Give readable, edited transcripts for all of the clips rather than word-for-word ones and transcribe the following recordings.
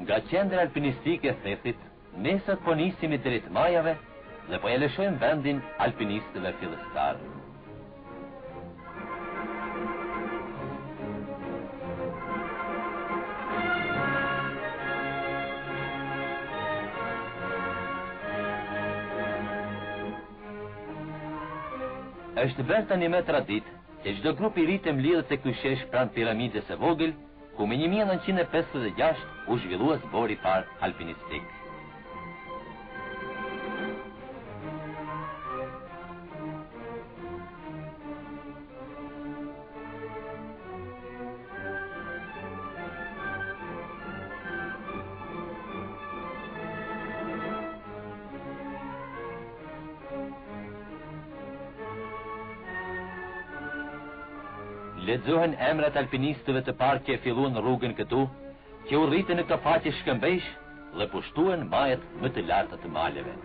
Nga qendra alpinistike e Thesit, nesër po nisimi drejt majave dhe po e lëshojmë vendin alpinistëve fillestar. Është bërë tani me traditë që çdo grup i rritë mlidhet te ky shesh pranë piramidës së vogël, ku me 1956 u zhvillua zbori i parë alpinistik. Lexohen emrat alpinistëve të parë që filluan rrugën këtu, që u rritën në këtë faqe shkëmbejsh dhe pushtuan majet më të larta të maleve.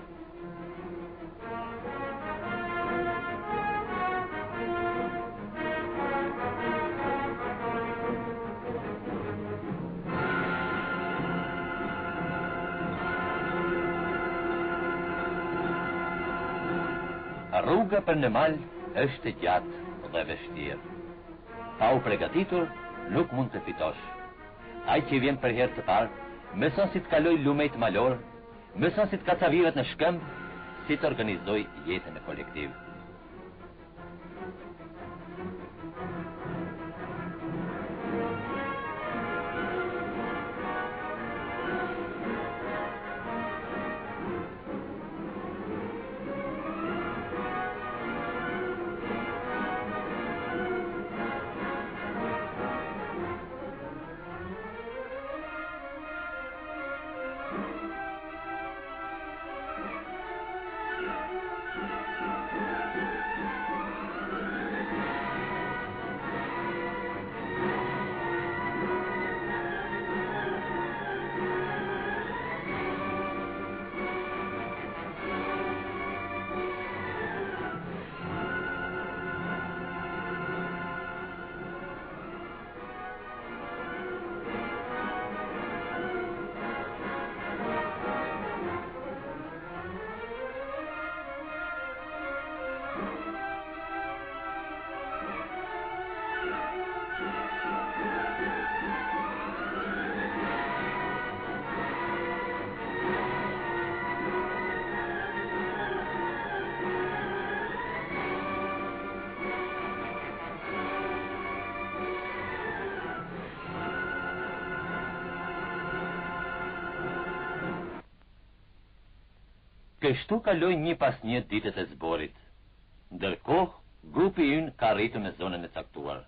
Rruga për në mal është gjatë dhe vështirë. Pa u pregatitur, nuk mund të fitosh. Ai që vjen për herë të parë, mëson si të kaloj lumejt malor, mëson si të kacaviret në shkëmb, si të organizoj jetën e kolektiv. Kështu kaloi një pas një ditët e zborit. Ndërkohë, grupi ynë ka rritur në zonën e caktuar.